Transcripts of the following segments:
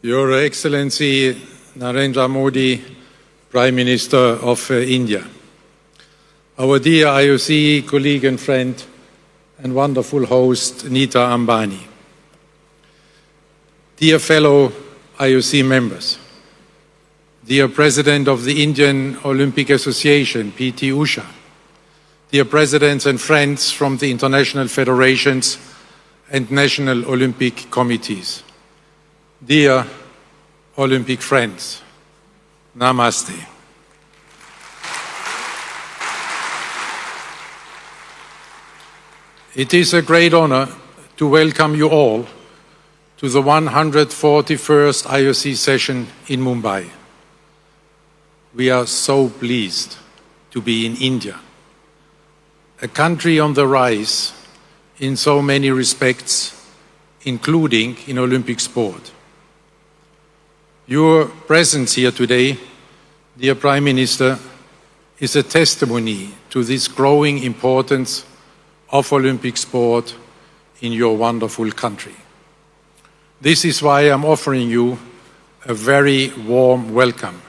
Your Excellency Narendra Modi, Prime Minister of India, our dear IOC colleague and friend and wonderful host Nita Ambani, dear fellow IOC members, dear President of the Indian Olympic Association, PT Usha, dear presidents and friends from the international federations and national Olympic committees, dear Olympic friends, Namaste. It is a great honor to welcome you all to the 141st IOC session in Mumbai. We are so pleased to be in India, a country on the rise in so many respects, including in Olympic sport. Your presence here today, dear Prime Minister, is a testimony to this growing importance of Olympic sport in your wonderful country. This is why I'm offering you a very warm welcome.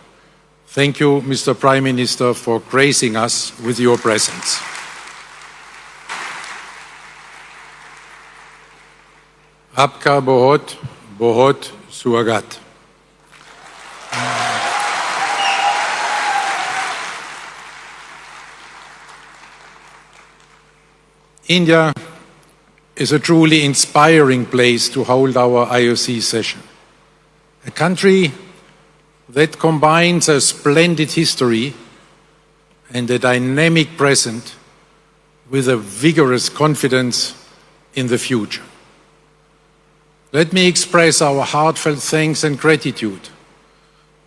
Thank you, Mr. Prime Minister, for gracing us with your presence. Aapka bahut, bahut swagat. India is a truly inspiring place to hold our IOC session. A country that combines a splendid history and a dynamic present with a vigorous confidence in the future. Let me express our heartfelt thanks and gratitude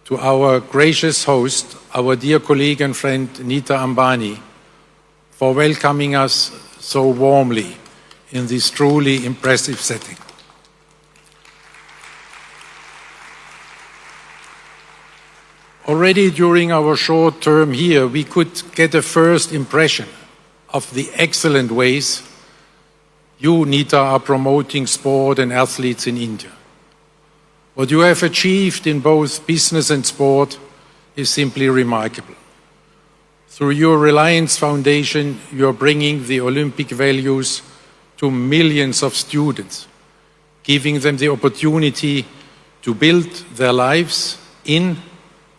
to our gracious host, our dear colleague and friend Nita Ambani, for welcoming us so warmly in this truly impressive setting. Already during our short term here, we could get a first impression of the excellent ways you, Nita, are promoting sport and athletes in India. What you have achieved in both business and sport is simply remarkable. Through your Reliance Foundation, you are bringing the Olympic values to millions of students, giving them the opportunity to build their lives in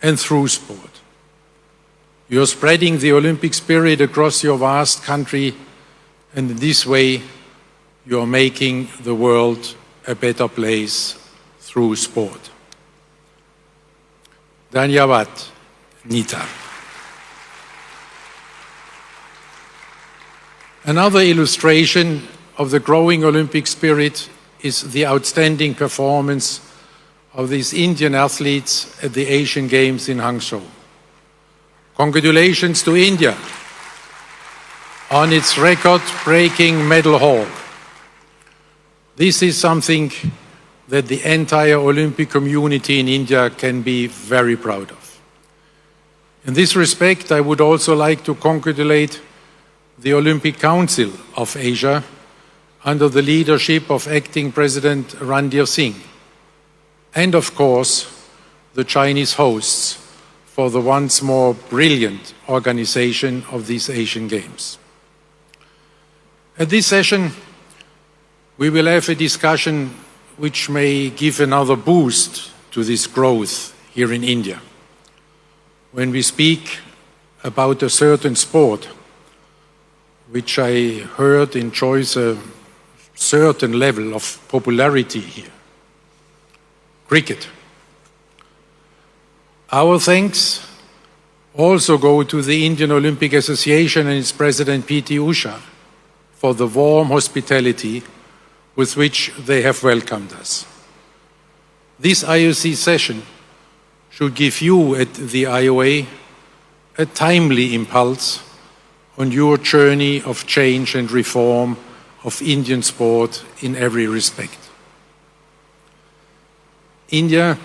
and through sport. You are spreading the Olympic spirit across your vast country, and in this way, you are making the world a better place through sport. Dhanyavad, Nita. Another illustration of the growing Olympic spirit is the outstanding performance of these Indian athletes at the Asian Games in Hangzhou. Congratulations to India on its record-breaking medal haul. This is something that the entire Olympic community in India can be very proud of. In this respect, I would also like to congratulate the Olympic Council of Asia under the leadership of Acting President Randir Singh, and of course, the Chinese hosts for the once more brilliant organization of these Asian Games. At this session, we will have a discussion which may give another boost to this growth here in India. When we speak about a certain sport, which I heard enjoys a certain level of popularity here, cricket. Our thanks also go to the Indian Olympic Association and its president PT Usha for the warm hospitality with which they have welcomed us. This IOC session should give you at the IOA a timely impulse on your journey of change and reform of Indian sport in every respect. India,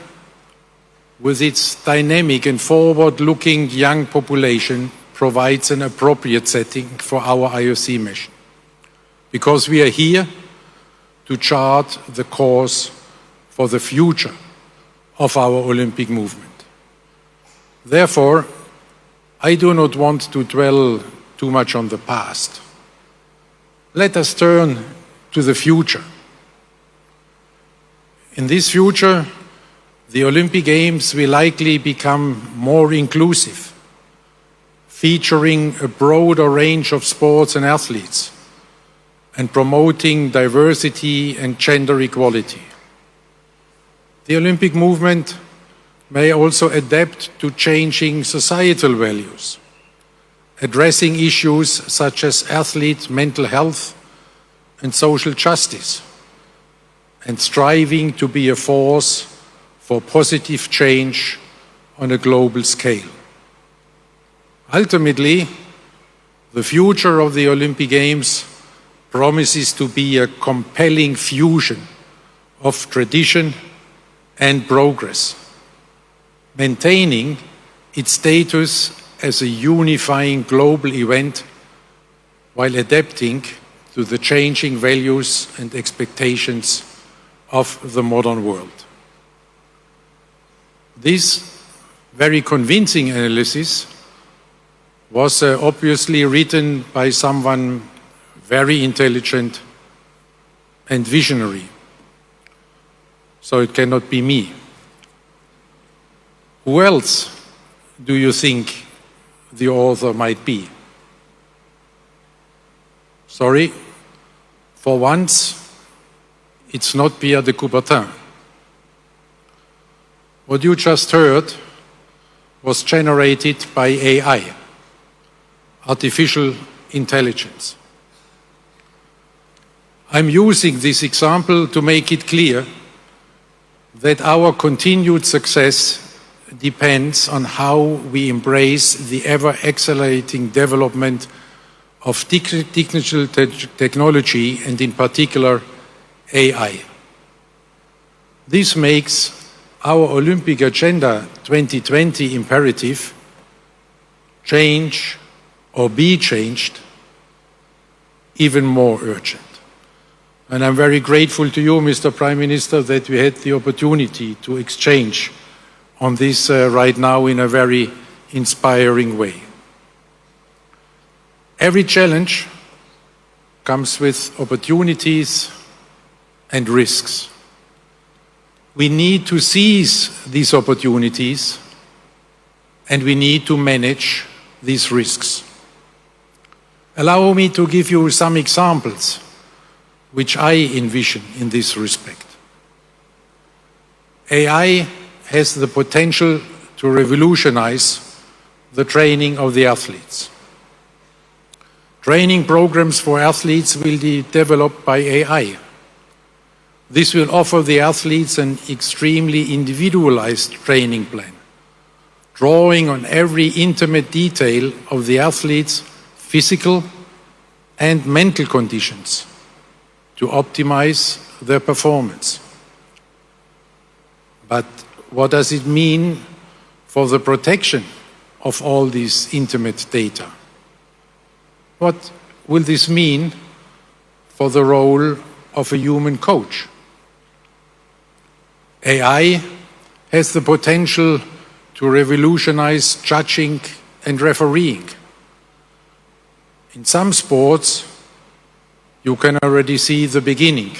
with its dynamic and forward-looking young population, provides an appropriate setting for our IOC mission, because we are here to chart the course for the future of our Olympic movement. Therefore, I do not want to dwell too much on the past. Let us turn to the future. In this future, the Olympic Games will likely become more inclusive, featuring a broader range of sports and athletes, and promoting diversity and gender equality. The Olympic movement may also adapt to changing societal values, addressing issues such as athlete mental health and social justice, and striving to be a force for positive change on a global scale. Ultimately, the future of the Olympic Games promises to be a compelling fusion of tradition and progress, maintaining its status as a unifying global event while adapting to the changing values and expectations of the modern world. This very convincing analysis was obviously written by someone very intelligent and visionary, so it cannot be me. Who else do you think the author might be? Sorry, for once, it's not Pierre de Coubertin. What you just heard was generated by AI, artificial intelligence. I'm using this example to make it clear that our continued success depends on how we embrace the ever-accelerating development of digital technology and in particular AI. This makes our Olympic Agenda 2020 imperative, change or be changed, even more urgent. And I'm very grateful to you, Mr. Prime Minister, that we had the opportunity to exchange on this right now in a very inspiring way. Every challenge comes with opportunities and risks. We need to seize these opportunities and we need to manage these risks. Allow me to give you some examples which I envision in this respect. AI has the potential to revolutionize the training of the athletes. Training programs for athletes will be developed by AI. This will offer the athletes an extremely individualized training plan, drawing on every intimate detail of the athlete's physical and mental conditions to optimize their performance. But what does it mean for the protection of all these intimate data? What will this mean for the role of a human coach? AI has the potential to revolutionize judging and refereeing. In some sports, you can already see the beginning.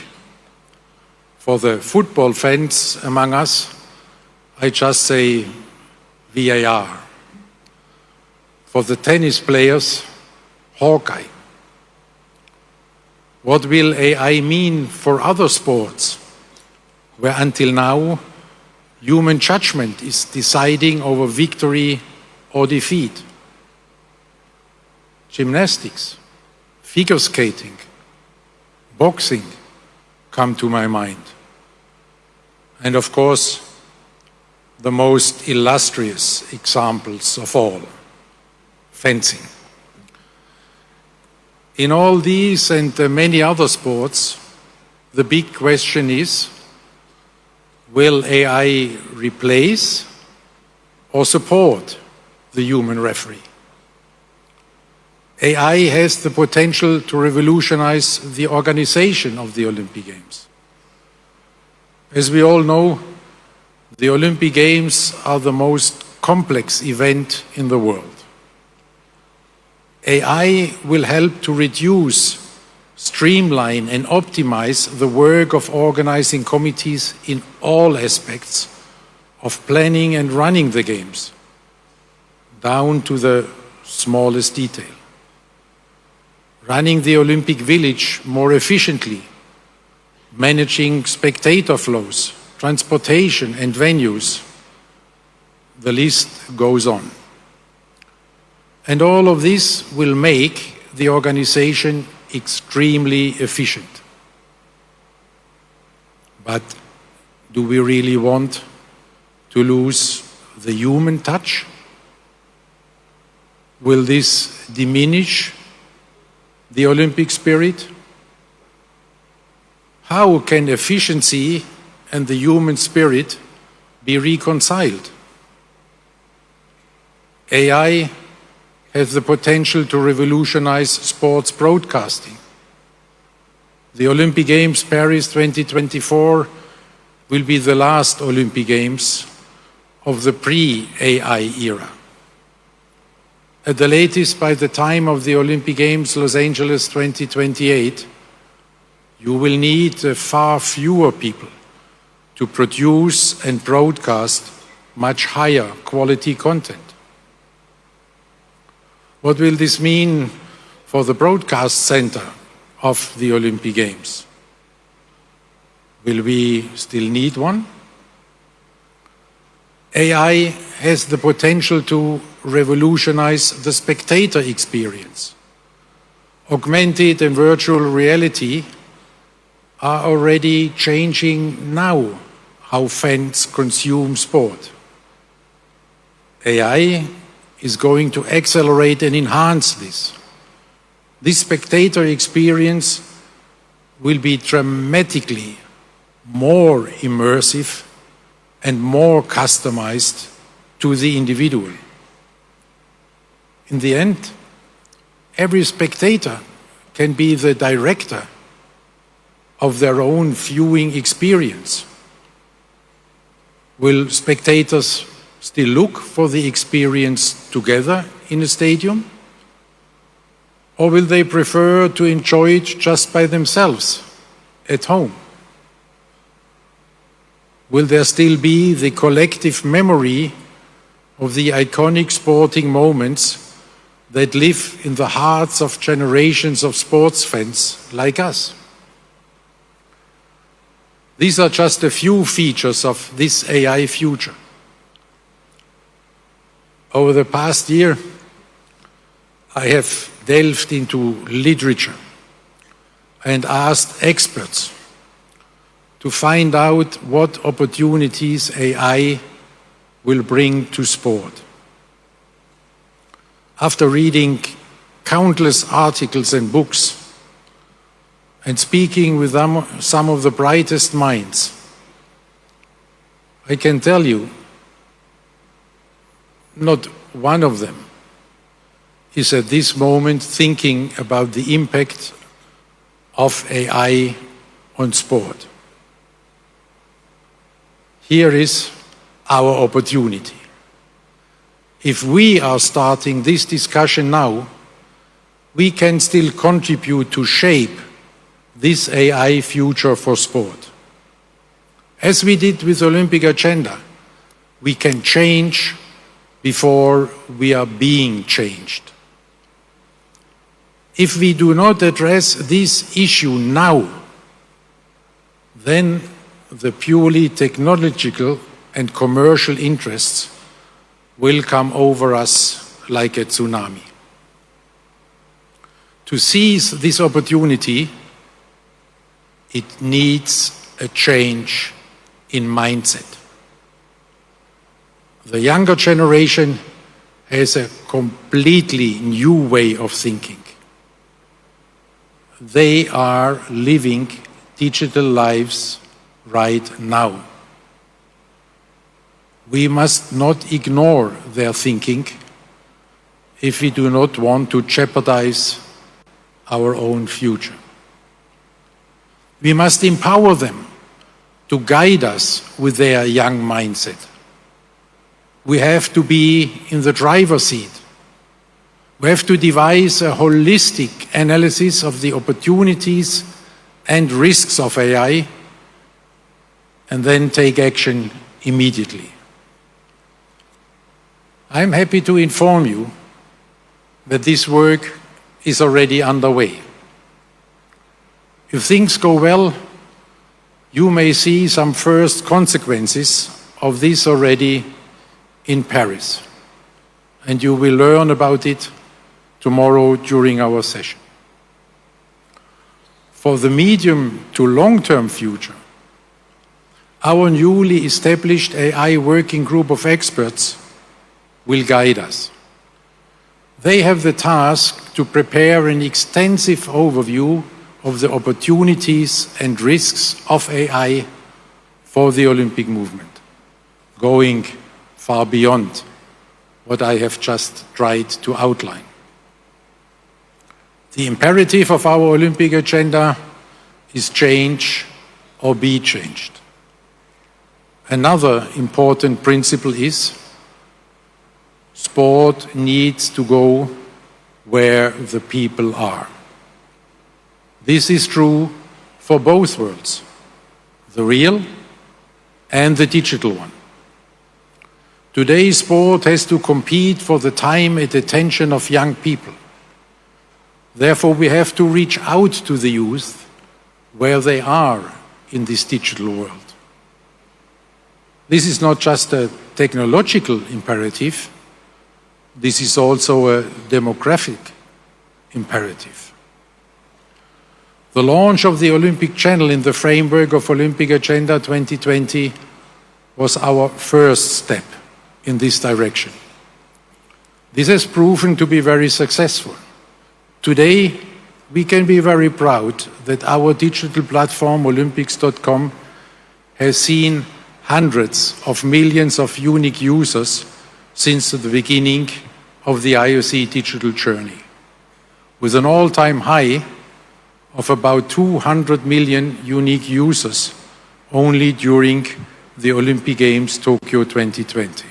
For the football fans among us, I just say VAR. For the tennis players, Hawkeye. What will AI mean for other sports, where until now, human judgment is deciding over victory or defeat? Gymnastics, figure skating, boxing come to my mind. And of course, the most illustrious examples of all, fencing. In all these and many other sports, the big question is, will AI replace or support the human referee? AI has the potential to revolutionize the organization of the Olympic Games. As we all know, The Olympic Games are the most complex event in the world. AI will help to reduce, streamline and optimize the work of organizing committees in all aspects of planning and running the Games, down to the smallest detail. Running the Olympic Village more efficiently, managing spectator flows, transportation and venues. The list goes on. And all of this will make the organization extremely efficient. But do we really want to lose the human touch? Will this diminish the Olympic spirit? How can efficiency and the human spirit be reconciled? AI has the potential to revolutionize sports broadcasting. The Olympic Games Paris 2024 will be the last Olympic Games of the pre-AI era. At the latest, by the time of the Olympic Games Los Angeles 2028, you will need far fewer people to produce and broadcast much higher quality content. What will this mean for the broadcast center of the Olympic Games? Will we still need one? AI has the potential to revolutionize the spectator experience. Augmented and virtual reality are already changing now how fans consume sport. AI is going to accelerate and enhance this. This spectator experience will be dramatically more immersive and more customized to the individual. In the end, every spectator can be the director of their own viewing experience. Will spectators still look for the experience together in a stadium? Or will they prefer to enjoy it just by themselves at home? Will there still be the collective memory of the iconic sporting moments that live in the hearts of generations of sports fans like us? These are just a few features of this AI future. Over the past year, I have delved into literature and asked experts to find out what opportunities AI will bring to sport. After reading countless articles and books and speaking with some of the brightest minds, I can tell you not one of them is at this moment thinking about the impact of AI on sport. Here is our opportunity. If we are starting this discussion now, we can still contribute to shape this AI future for sport. As we did with the Olympic agenda, we can change before we are being changed. If we do not address this issue now, then the purely technological and commercial interests will come over us like a tsunami. To seize this opportunity, it needs a change in mindset. The younger generation has a completely new way of thinking. They are living digital lives right now. We must not ignore their thinking if we do not want to jeopardize our own future. We must empower them to guide us with their young mindset. We have to be in the driver's seat. We have to devise a holistic analysis of the opportunities and risks of AI and then take action immediately. I'm happy to inform you that this work is already underway. If things go well, you may see some first consequences of this already in Paris, and you will learn about it tomorrow during our session. For the medium to long-term future, our newly established AI working group of experts will guide us. They have the task to prepare an extensive overview of the opportunities and risks of AI for the Olympic movement, going far beyond what I have just tried to outline. The imperative of our Olympic agenda is change or be changed. Another important principle is sport needs to go where the people are. This is true for both worlds, the real and the digital one. Today, sport has to compete for the time and attention of young people. Therefore, we have to reach out to the youth where they are in this digital world. This is not just a technological imperative, this is also a demographic imperative. The launch of the Olympic Channel in the framework of Olympic Agenda 2020 was our first step in this direction. This has proven to be very successful. Today, we can be very proud that our digital platform, Olympics.com, has seen hundreds of millions of unique users since the beginning of the IOC digital journey, with an all-time high of about 200 million unique users only during the Olympic Games Tokyo 2020.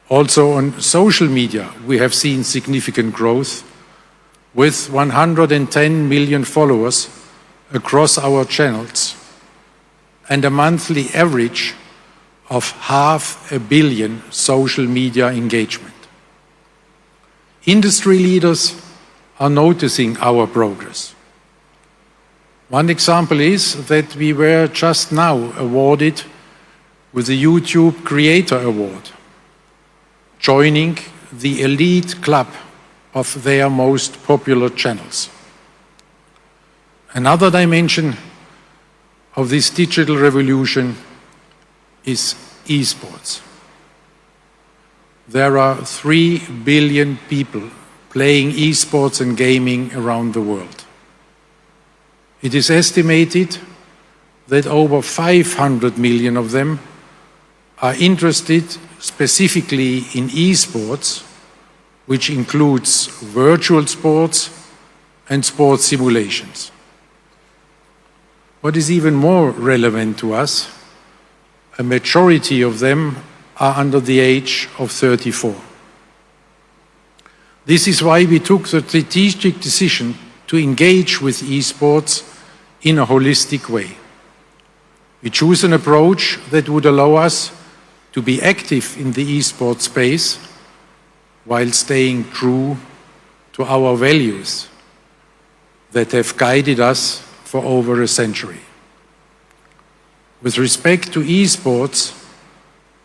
Also on social media, we have seen significant growth with 110 million followers across our channels and a monthly average of 500 million social media engagement. Industry leaders are noticing our progress. One example is that we were just now awarded with the YouTube Creator Award, joining the elite club of their most popular channels. Another dimension of this digital revolution is esports. There are 3 billion people playing esports and gaming around the world. It is estimated that over 500 million of them are interested specifically in esports, which includes virtual sports and sports simulations. What is even more relevant to us, a majority of them are under the age of 34. This is why we took the strategic decision to engage with esports in a holistic way. We choose an approach that would allow us to be active in the esports space while staying true to our values that have guided us for over a century. With respect to esports,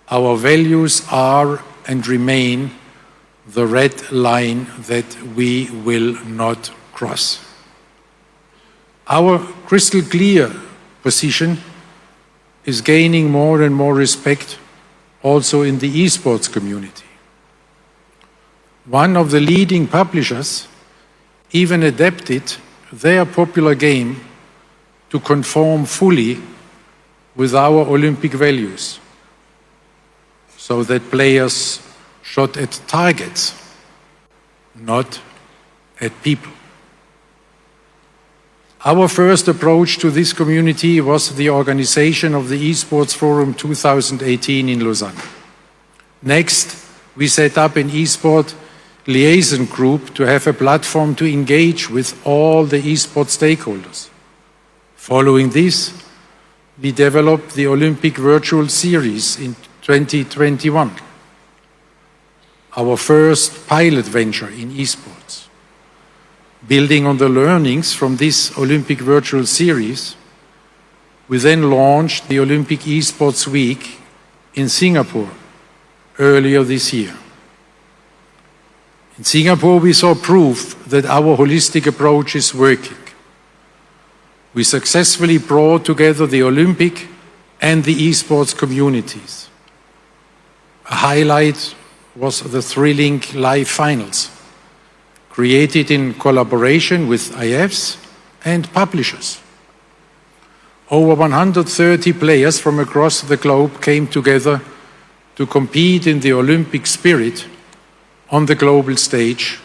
our values are and remain the red line that we will not cross. Our crystal clear position is gaining more and more respect also in the esports community. One of the leading publishers even adapted their popular game to conform fully with our Olympic values, so that players shot at targets, not at people. Our first approach to this community was the organization of the Esports Forum 2018 in Lausanne. Next, we set up an eSport liaison group to have a platform to engage with all the eSport stakeholders. Following this, we developed the Olympic Virtual Series in 2021, our first pilot venture in esports. Building on the learnings from this Olympic Virtual Series, we then launched the Olympic Esports Week in Singapore earlier this year. In Singapore, we saw proof that our holistic approach is working. We successfully brought together the Olympic and the esports communities. A highlight was the thrilling live finals, created in collaboration with IFs and publishers. Over 130 players from across the globe came together to compete in the Olympic spirit on the global stage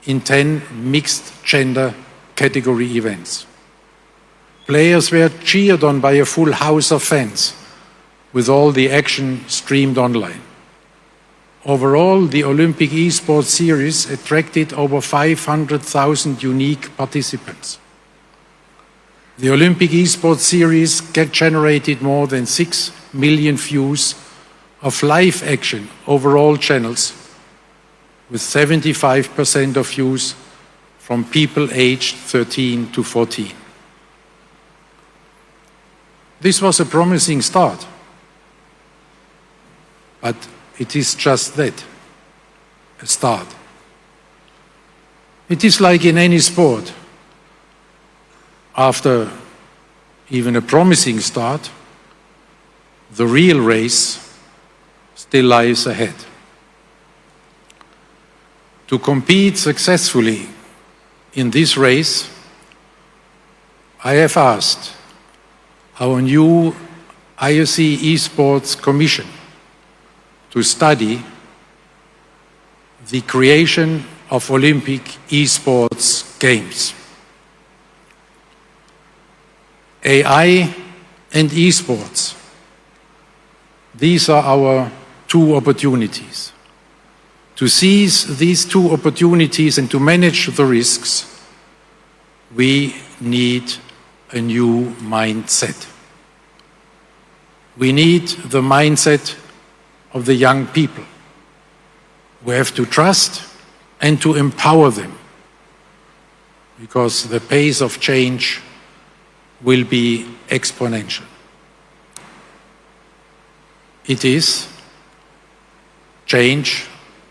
in 10 mixed-gender category events. Players were cheered on by a full house of fans, with all the action streamed online. Overall, the Olympic Esports Series attracted over 500,000 unique participants. The Olympic Esports Series generated more than 6 million views of live action over all channels, with 75% of views from people aged 13 to 14. This was a promising start, but it is just that, a start. It is like in any sport. After even a promising start, the real race still lies ahead. To compete successfully in this race, I have asked our new IOC Esports Commission to study the creation of Olympic Esports Games. AI and esports, these are our two opportunities. To seize these two opportunities and to manage the risks, we need a new mindset. We need the mindset of the young people. We have to trust and to empower them, because the pace of change will be exponential. It is change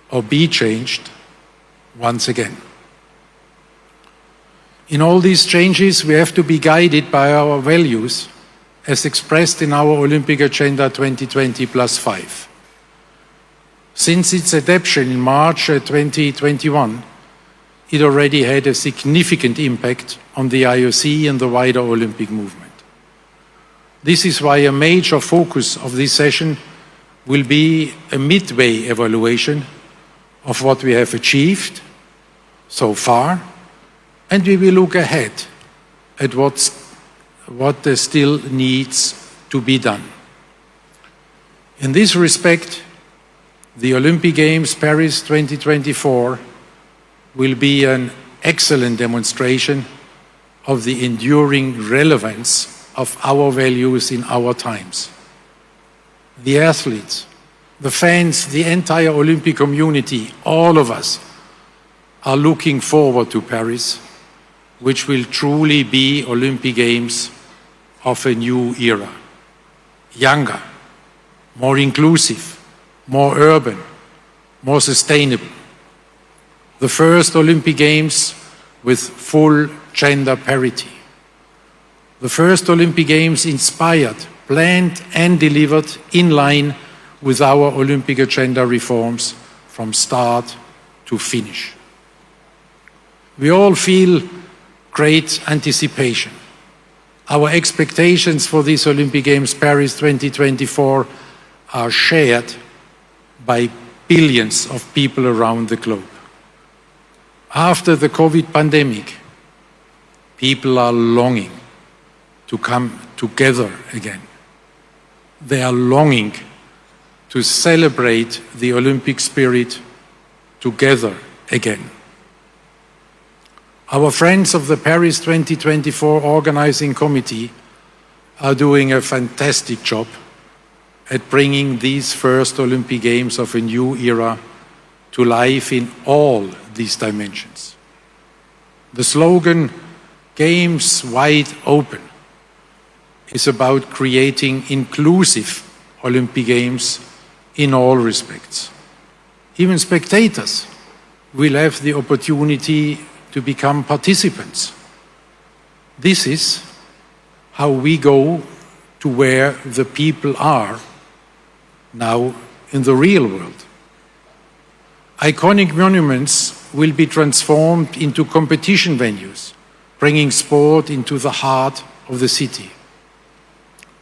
or be changed once again. In all these changes, we have to be guided by our values as expressed in our Olympic Agenda 2020+5. Since its adoption in March 2021, it already had a significant impact on the IOC and the wider Olympic movement. This is why a major focus of this session will be a midway evaluation of what we have achieved so far, and we will look ahead at what still needs to be done. In this respect, the Olympic Games Paris 2024 will be an excellent demonstration of the enduring relevance of our values in our times. The athletes, the fans, the entire Olympic community, all of us are looking forward to Paris, which will truly be Olympic Games of a new era. Younger, more inclusive, more urban, more sustainable. The first Olympic Games with full gender parity. The first Olympic Games inspired, planned and delivered in line with our Olympic agenda reforms from start to finish. We all feel great anticipation. Our expectations for this Olympic Games Paris 2024 are shared by billions of people around the globe. After the COVID pandemic, People are longing to come together again. They are longing to celebrate the Olympic spirit together again. Our friends of the Paris 2024 Organizing Committee are doing a fantastic job at bringing these first Olympic Games of a new era to life in all these dimensions. The slogan, "Games Wide Open," is about creating inclusive Olympic Games in all respects. Even spectators will have the opportunity to become participants. This is how we go to where the people are now in the real world. Iconic monuments will be transformed into competition venues, bringing sport into the heart of the city.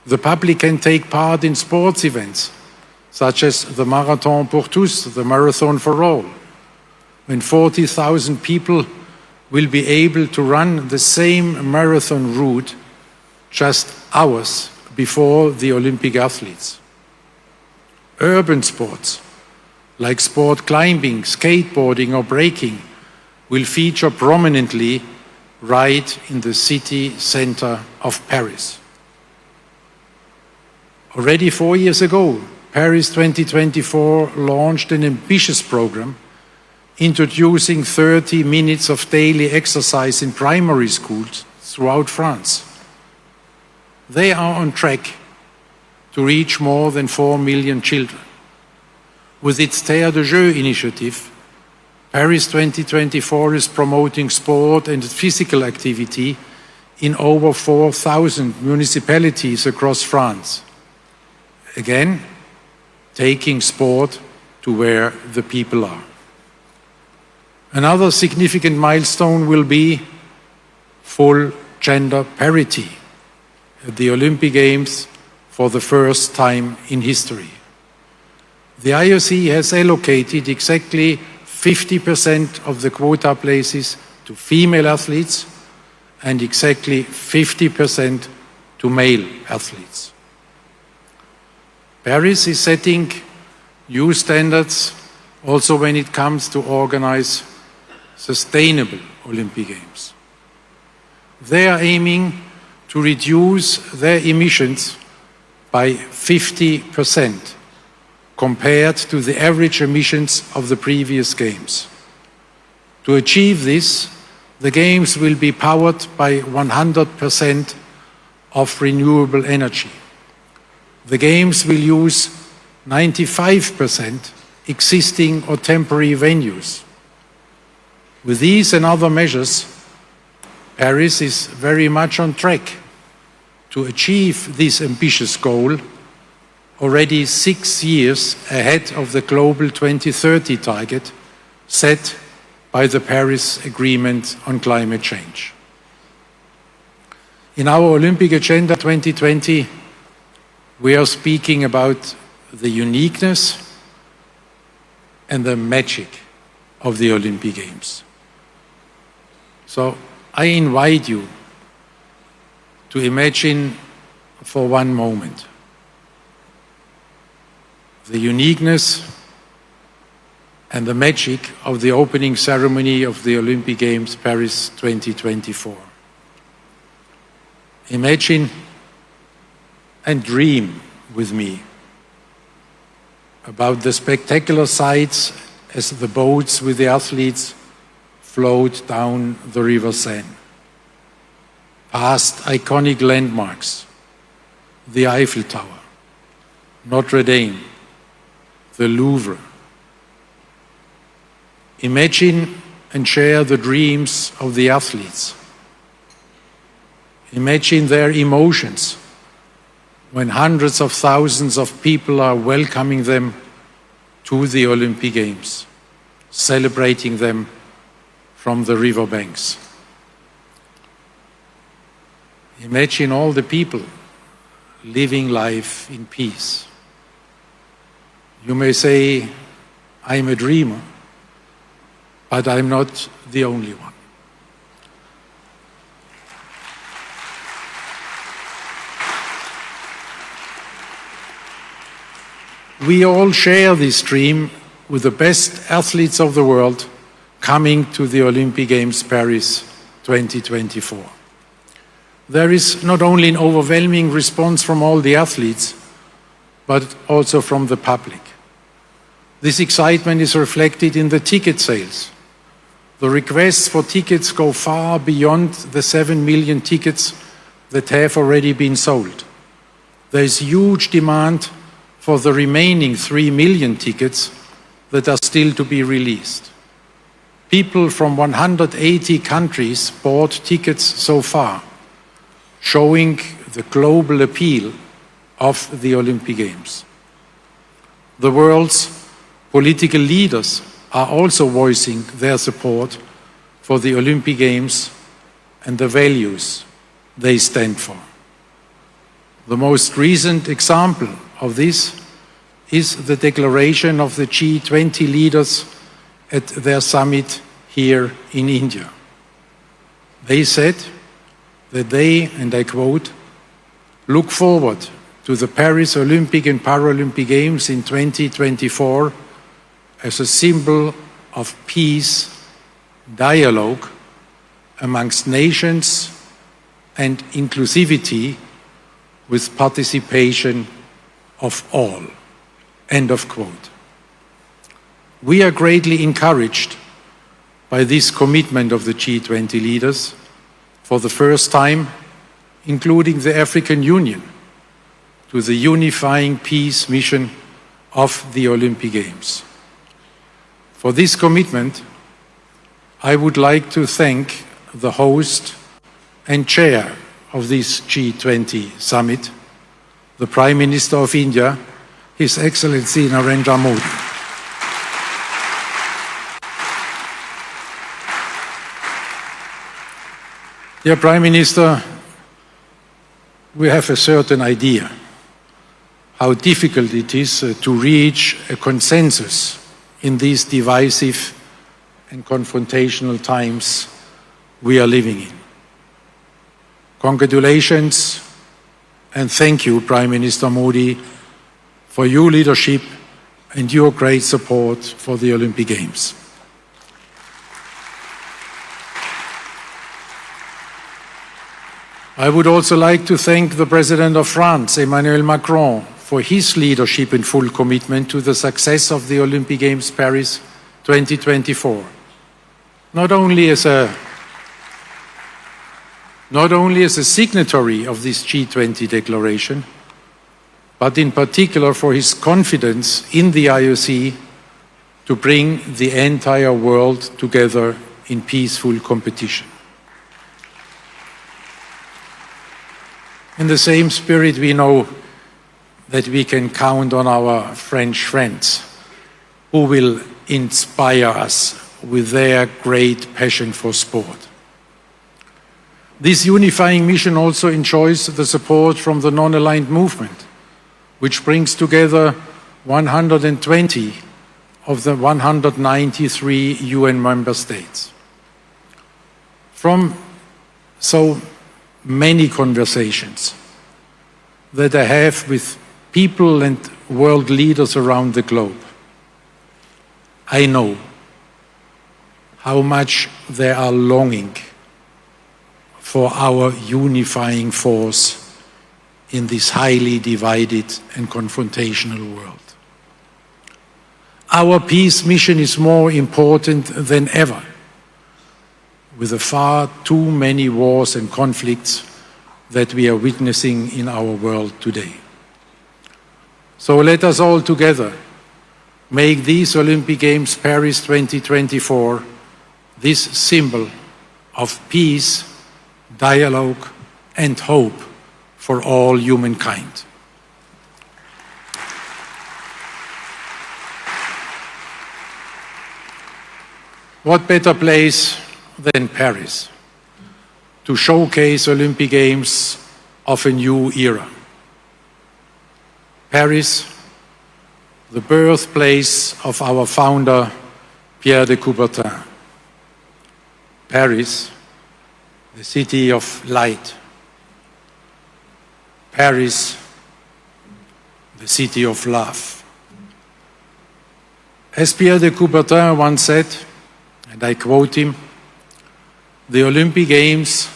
The public can take part in sports events, such as the Marathon pour tous, the Marathon for all, when 40,000 people will be able to run the same marathon route just hours before the Olympic athletes. Urban sports, like sport climbing, skateboarding or breaking, will feature prominently right in the city center of Paris. Already 4 years ago, Paris 2024 launched an ambitious program introducing 30 minutes of daily exercise in primary schools throughout France. They are on track to reach more than 4 million children. With its Terre de Jeux initiative, Paris 2024 is promoting sport and physical activity in over 4,000 municipalities across France. Again, taking sport to where the people are. Another significant milestone will be full gender parity at the Olympic Games for the first time in history. The IOC has allocated exactly 50% of the quota places to female athletes and exactly 50% to male athletes. Paris is setting new standards also when it comes to organize sustainable Olympic Games. They are aiming to reduce their emissions by 50% compared to the average emissions of the previous Games. To achieve this, the Games will be powered by 100% of renewable energy. The Games will use 95% existing or temporary venues. With these and other measures, Paris is very much on track to achieve this ambitious goal already 6 years ahead of the global 2030 target set by the Paris Agreement on Climate Change. In our Olympic Agenda 2020, we are speaking about the uniqueness and the magic of the Olympic Games. So I invite you to imagine for one moment the uniqueness and the magic of the opening ceremony of the Olympic Games Paris 2024. Imagine and dream with me about the spectacular sights as the boats with the athletes float down the River Seine, past iconic landmarks, the Eiffel Tower, Notre Dame, the Louvre. Imagine and share the dreams of the athletes. Imagine their emotions when hundreds of thousands of people are welcoming them to the Olympic Games, celebrating them from the riverbanks. Imagine all the people living life in peace. You may say, I'm a dreamer, but I'm not the only one. We all share this dream with the best athletes of the world coming to the Olympic Games Paris 2024. There is not only an overwhelming response from all the athletes, but also from the public. This excitement is reflected in the ticket sales. The requests for tickets go far beyond the 7 million tickets that have already been sold. There is huge demand for the remaining 3 million tickets that are still to be released. People from 180 countries bought tickets so far, showing the global appeal of the Olympic Games. The world's political leaders are also voicing their support for the Olympic Games and the values they stand for. The most recent example of this is the declaration of the G20 leaders at their summit here in India. They said that they, and I quote, look forward to the Paris Olympic and Paralympic Games in 2024 as a symbol of peace, dialogue amongst nations and inclusivity with participation of all. End of quote. We are greatly encouraged by this commitment of the G20 leaders, for the first time, including the African Union, to the unifying peace mission of the Olympic Games. For this commitment, I would like to thank the host and chair of this G20 summit, the Prime Minister of India, His Excellency Narendra Modi. Dear Prime Minister, we have a certain idea how difficult it is to reach a consensus in these divisive and confrontational times we are living in. Congratulations and thank you, Prime Minister Modi, for your leadership and your great support for the Olympic Games. I would also like to thank the President of France, Emmanuel Macron, for his leadership and full commitment to the success of the Olympic Games Paris 2024. Not only as a signatory of this G20 declaration, but in particular for his confidence in the IOC to bring the entire world together in peaceful competition. In the same spirit, we know that we can count on our French friends who will inspire us with their great passion for sport. This unifying mission also enjoys the support from the non-aligned movement, which brings together 120 of the 193 UN member states. From so many conversations that I have with people and world leaders around the globe, I know how much they are longing for our unifying force in this highly divided and confrontational world. Our peace mission is more important than ever, with the far too many wars and conflicts that we are witnessing in our world today. So let us all together make these Olympic Games Paris 2024 this symbol of peace, dialogue, and hope for all humankind. What better place than Paris to showcase Olympic Games of a new era? Paris, the birthplace of our founder, Pierre de Coubertin. Paris, the city of light. Paris, the city of love. As Pierre de Coubertin once said, and I quote him, "The Olympic Games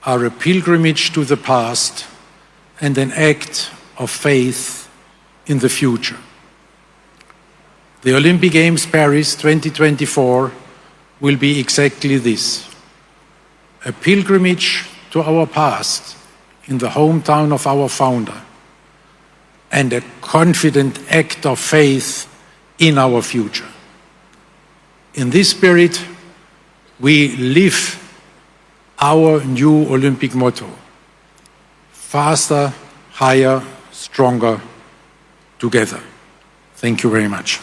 are a pilgrimage to the past and an act of faith in the future." The Olympic Games Paris 2024 will be exactly this, a pilgrimage to our past in the hometown of our founder, and a confident act of faith in our future. In this spirit, we live our new Olympic motto, faster, higher, stronger, together. Thank you very much.